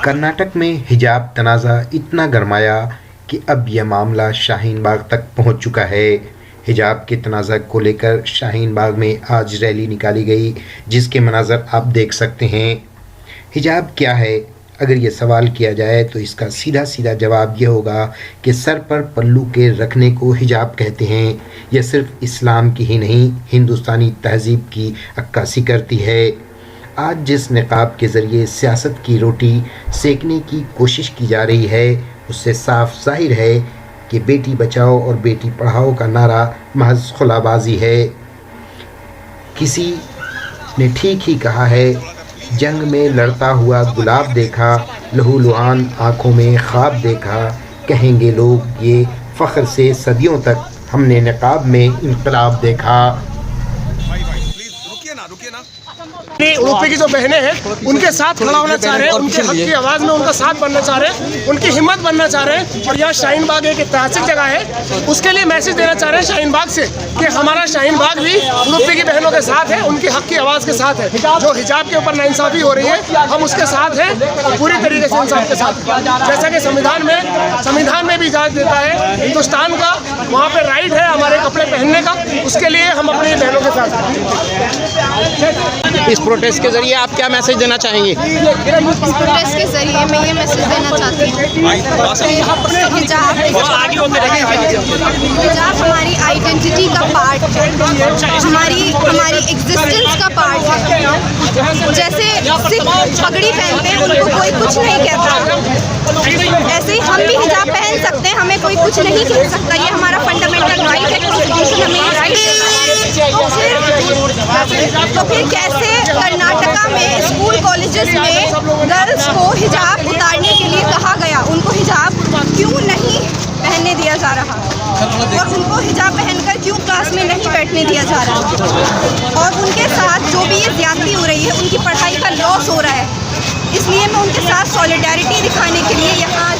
कर्नाटक में हिजाब तनाज़ा इतना गरमाया कि अब यह मामला शाहीन बाग तक पहुंच चुका है। हिजाब के तनाज़ा को लेकर शाहीन बाग में आज रैली निकाली गई, जिसके मनाज़र आप देख सकते हैं। हिजाब क्या है? अगर ये सवाल किया जाए तो इसका सीधा सीधा जवाब ये होगा कि सर पर पल्लू के रखने को हिजाब कहते हैं। यह सिर्फ इस्लाम की ही नहीं, हिंदुस्तानी तहज़ीब की अक्कासी करती है। आज जिस निकाब के ज़रिए सियासत की रोटी सेकने की कोशिश की जा रही है, उससे साफ ज़ाहिर है कि बेटी बचाओ और बेटी पढ़ाओ का नारा महज खुलाबाजी है। किसी ने ठीक ही कहा है, जंग में लड़ता हुआ गुलाब देखा, लहू लुहान आँखों में ख्वाब देखा। कहेंगे लोग ये फ़ख्र से सदियों तक हमने निकाब में इनकलाब देखा। उड़ूपी की जो बहनें हैं उनके साथ खड़ा होना चाह रहे हैं, उनके हक की आवाज़ में उनका साथ बनना चाह रहे हैं, उनकी हिम्मत बनना चाह रहे हैं। और यह शाहीन बाग एक ऐतिहासिक जगह है, उसके लिए मैसेज देना चाह रहे हैं शाहीन बाग से कि हमारा शाहीन बाग भी उड़ूपी की बहनों के साथ है, उनकी हक की आवाज़ के साथ है। जो हिजाब के ऊपर नाइंसाफ़ी हो रही है, हम उसके साथ हैं, पूरी तरीके से इंसाफ के साथ। जैसा कि संविधान में भी इजाज़त देता है हिंदुस्तान का, वहाँ पर राइट है हमारे कपड़े पहनने का, उसके लिए हम अपनी बहनों के साथ हैं। इस प्रोटेस्ट के जरिए आप क्या मैसेज देना चाहेंगे? इस प्रोटेस्ट के जरिए मैं ये मैसेज देना चाहती हूँ, हिजाब हमारी आइडेंटिटी का पार्ट है, हमारी एग्जिस्टेंस का पार्ट है। जैसे सिख पगड़ी पहनते हैं, उनको कोई कुछ नहीं कहता, ऐसे ही हम भी हिजाब पहन सकते हैं, हमें कोई कुछ नहीं कह सकता। ये हमारा फंडामेंटल राइट है, कॉन्स्टिट्यूशन हमें ये राइट देता है। तो फिर कैसे कर्नाटका में स्कूल कॉलेजेस में गर्ल्स को हिजाब उतारने के लिए कहा गया, उनको हिजाब क्यों नहीं पहनने दिया जा रहा, और उनको हिजाब पहनकर क्यों क्लास में नहीं बैठने दिया जा रहा, और उनके साथ जो भी ये ज्यादती हो रही है, उनकी पढ़ाई का लॉस हो रहा है। इसलिए मैं उनके साथ सॉलिडारिटी दिखाने के लिए यहाँ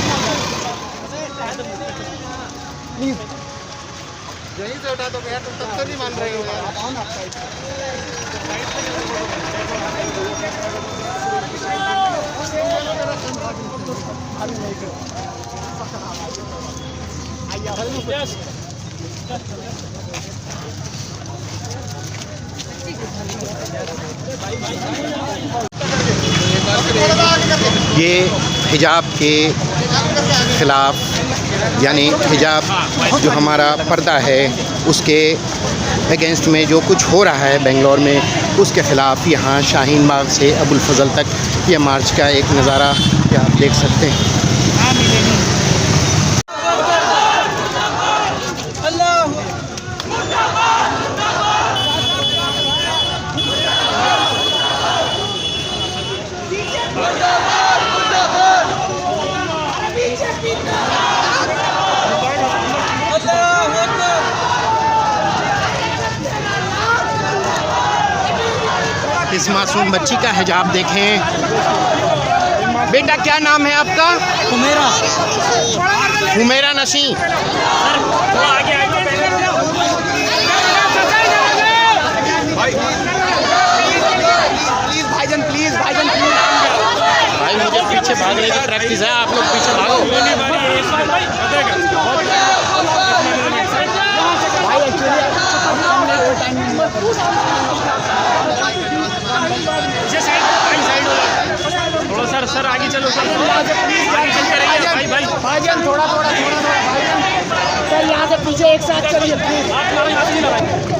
ये हिजाब के ख़िलाफ़, यानी हिजाब जो हमारा पर्दा है उसके अगेंस्ट में जो कुछ हो रहा है बेंगलोर में, उसके ख़िलाफ़ यहाँ शाहीन बाग से अबुल फज़ल तक ये मार्च का एक नज़ारा आप देख सकते हैं। इस मासूम बच्ची का हिजाब देखें। बेटा क्या नाम है आपका? हुमेरा नसी। भाईजान प्लीज भाई, मुझे पीछे भागने की प्रैक्टिस है, आप लोग पीछे भागो। थोड़ा सर आगे चलो सर, भाईजान थोड़ा सर, यहाँ से पीछे एक साथ चलिए।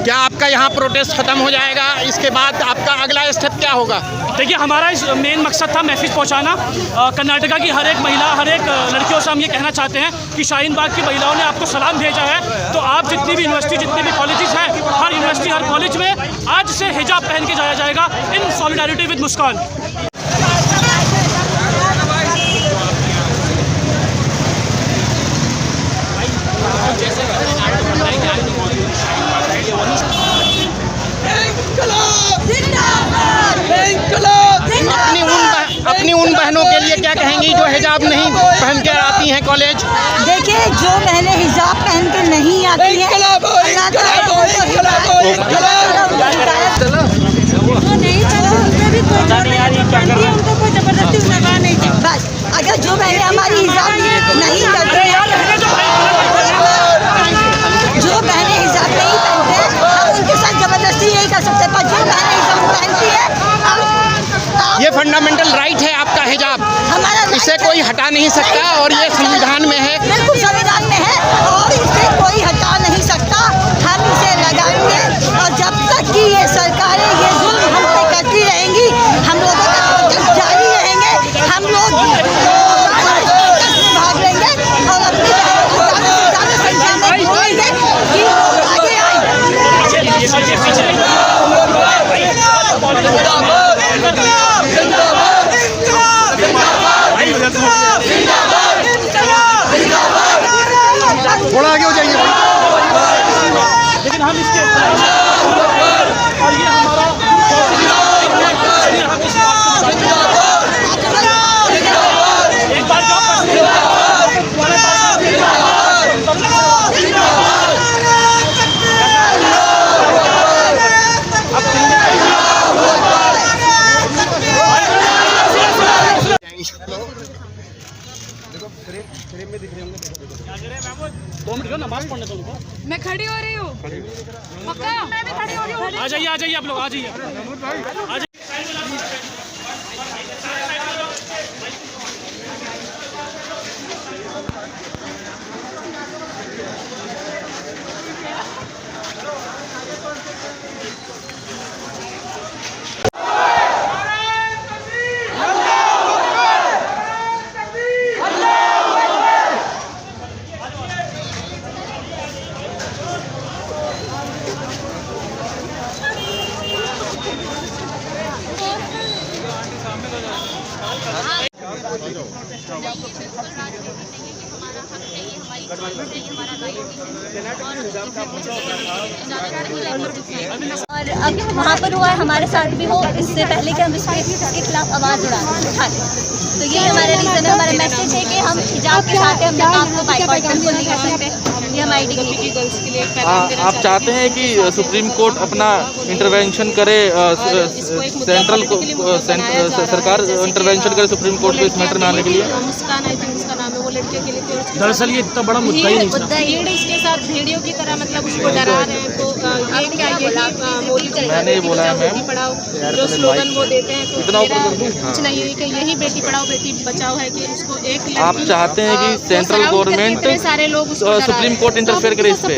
क्या आपका यहाँ प्रोटेस्ट ख़त्म हो जाएगा? इसके बाद आपका अगला स्टेप क्या होगा? देखिए, हमारा इस मेन मकसद था मैसेज पहुंचाना। कर्नाटका की हर एक महिला, हर एक लड़कियों से हम ये कहना चाहते हैं कि शाहीन बाग की महिलाओं ने आपको सलाम भेजा है। तो आप जितनी भी यूनिवर्सिटी, जितनी भी कॉलेजेस हैं, हर यूनिवर्सिटी, हर कॉलेज में आज से हिजाब पहन के जाया जाएगा इन सॉलिडारिटी विद मुस्कान। अपनी उन बहनों के लिए क्या कहेंगी जो हिजाब नहीं पहन कर आती हैं कॉलेज? देखिए, जो बहनें हिजाब पहन कर नहीं आती हैं, नहीं चलो, उनमें भी कोई उनको कोई जबरदस्ती लगा नहीं थी। बस ये फंडामेंटल राइट है आपका हिजाब, हमारा इसे कोई हटा नहीं सकता और ये संविधान में है। बिल्कुल संविधान में है और इसे कोई हटा नहीं सकता। हम इसे लगाएंगे और जब तक कि ये सरकारें ये जुल्म हम पे करती रहेंगी, हम लोगों का प्रोटेस्ट जारी रहेंगे। हम लोग भाग लेंगे और अपनी ज़्यादा संख्या में बोलेंगे कि लोग आगे थोड़ा आगे हो जाइए। लेकिन हम इसके और ये हमारा एक बार नमाज पढ़ने तो उनको मैं खड़ी हो रही हूँ, पक्का मैं भी खड़ी हो रही हूँ। आ जाइए आप लोग आ जाइए। और अब वहाँ पर हुआ है हमारे साथ भी हो, इससे पहले कि हम इसके खिलाफ आवाज़ उठा लें। तो ये हमारा रीज़न है, हमारा मैसेज है कि हम हिजाब के साथ अपने आप को बाइकआउट बिल्कुल नहीं कर सकते। ये हमारी डिग्निटी गर्ल्स के लिए आप चाहते हैं कि सुप्रीम कोर्ट अपना इंटरवेंशन करे, सेंट्रल सरकार इंटरवेंशन करे सुप्रीम कोर्ट को इस मैटर में आने के लिए? मुस्कान आई थिंक उसका नाम है, वो लड़के के लिए दरअसल ये इतना बड़ा मुद्दा ही नहीं था। भीड़ इसके साथ भेड़ियों की तरह मतलब उसको डरा रहे हैं। तो ये क्या मोदी मैंने ये बोला है बेटी पढ़ाओ जो स्लोगन वो देते हैं, तो कुछ नहीं है कि यही बेटी पढ़ाओ बेटी बचाओ है कि उसको एक आप चाहते हैं कि सेंट्रल गवर्नमेंट सारे लोग सुप्रीम कोर्ट इंटरफेयर करे इस पे?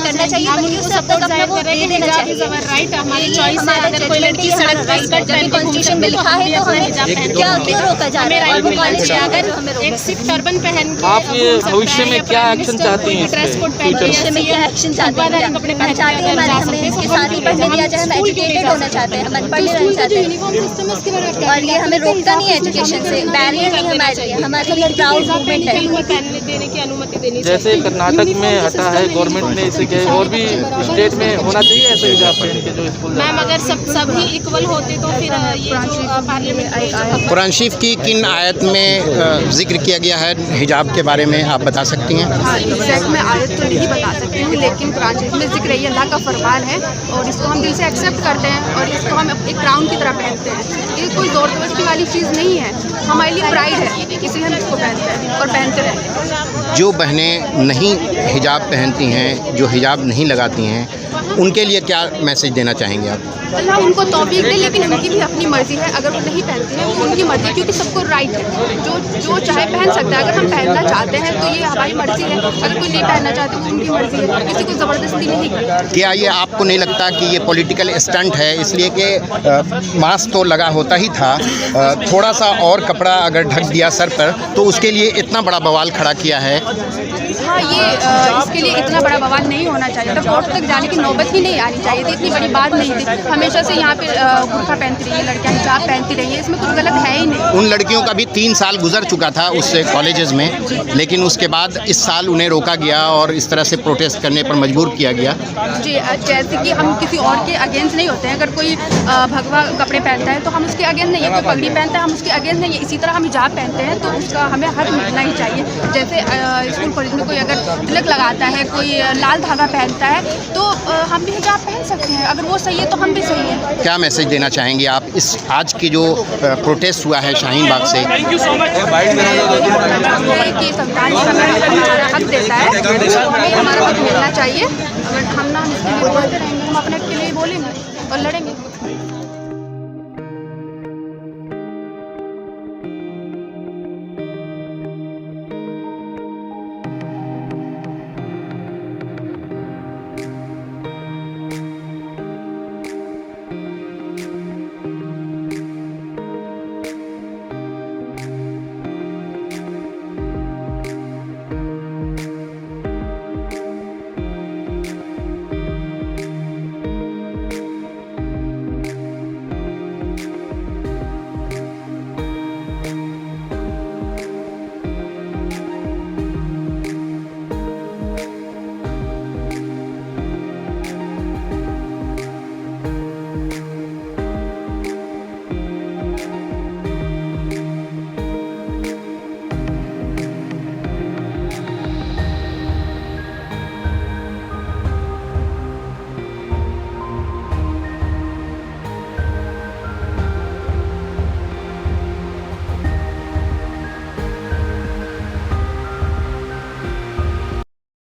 करना चाहिए, बल्कि उस सब तक अपना वो दे देना चाहिए। राइट हमारी चॉइस है। अगर कोई लड़की सड़क पर स्कर्ट पहन के कॉन्स्टिट्यूशन में लिखा है तो हमें क्यों रोका जा रहा है? और वो कॉलेज अगर एक सिख टर्बन पहन के आप ये भविष्य में क्या एक्शन चाहती हैं? ड्रेस कोड पहन के भविष्य में क्या एक्शन चाहते हैं? हम चाहते हैं हमें इसके साथ ही पढ़ने दिया जाए। हम एजुकेटेड होना चाहते हैं, हम अनपढ़ नहीं रहना चाहते हैं। और ये हमें रोकता नहीं है एजुकेशन से, बैरियर नहीं हमारे लिए, हमारे लिए प्राउड मूवमेंट है। पहनने देने की अनुमति देनी जैसे कर्नाटक में हटा है गवर्नमेंट ने, इसे क्या और भी स्टेट में होना चाहिए ऐसे हिजाब पहन के जो स्कूल? मैम अगर सभी इक्वल होते तो फिर ये जो पार्लियामेंट कुरान शरीफ की किन आयत में जिक्र किया गया है हिजाब के बारे में आप बता सकती हैं? हाँ, एग्जैक्ट मैं आयत तो नहीं बता सकती हूँ, लेकिन कुरान शरीफ में जिक्र है, ये अल्लाह का फरमान है और इसको हम दिल से एक्सेप्ट करते हैं और इसको हम एक क्राउन की तरह पहनते हैं। ये कोई ज़ोर ज़बरदस्ती वाली चीज़ नहीं है, हमारे लिए प्राइड है, इसलिए हम इसको पहनते हैं और पहनते रहेंगे। जो बहनें नहीं हिजाब पहनती हैं, जो हिजाब नहीं लगाती हैं, उनके लिए क्या मैसेज देना चाहेंगे आप? अल्लाह उनको तौफीक दे, लेकिन उनकी भी अपनी मर्ज़ी है। अगर वो नहीं पहनती है वो उनकी मर्ज़ी, क्योंकि सबको राइट है, जो चाहे पहन सकता है। अगर हम पहनना चाहते हैं तो ये हमारी मर्ज़ी है, अगर कोई नहीं पहनना चाहते वो उनकी मर्ज़ी है, किसी को ज़बरदस्ती नहीं करता। क्या ये आपको नहीं लगता कि ये पॉलिटिकल स्टंट है, इसलिए कि मास्क तो लगा होता ही था, थोड़ा सा और कपड़ा अगर ढक दिया सर पर तो उसके लिए इतना बड़ा बवाल खड़ा किया है? हाँ, ये इसके लिए इतना बड़ा बवाल नहीं होना चाहिए था, कोर्ट तक जाने की नौबत ही नहीं आनी चाहिए थी, इतनी बड़ी बात नहीं थी। हमेशा से यहाँ पे बुर्का पहनती रही है लड़कियाँ, हिजाब पहनती रही है, इसमें कुछ गलत है ही नहीं। उन लड़कियों का भी 3 साल गुजर चुका था उस कॉलेजेस में, लेकिन उसके बाद इस साल उन्हें रोका गया और इस तरह से प्रोटेस्ट करने पर मजबूर किया गया। जी, जैसे कि हम किसी और के अगेंस्ट नहीं होते हैं। अगर कोई भगवा कपड़े पहनता है तो हम उसके अगेंस्ट नहीं है, कोई पगड़ी पहनता है हम उसके अगेंस्ट नहीं है। इसी तरह हम हिजाब पहनते हैं तो उसका हमें हक मिलना ही चाहिए। जैसे स्कूल कॉलेज में कोई अगर तिलक लगाता है, कोई लाल धागा पहनता है तो हम भी हिजाब पहन सकते हैं। अगर वो सही है तो हम भी सही है। क्या मैसेज देना चाहेंगे आप इस आज की जो प्रोटेस्ट हुआ है शाहीन बाग से? Thank you so much. कि संविधान हमारा हक देता है तो हमें हमारा हक मिलना चाहिए। अगर हम ना इसके लिए बोलते रहेंगे, हम अपने के लिए बोलेंगे और लड़ेंगे।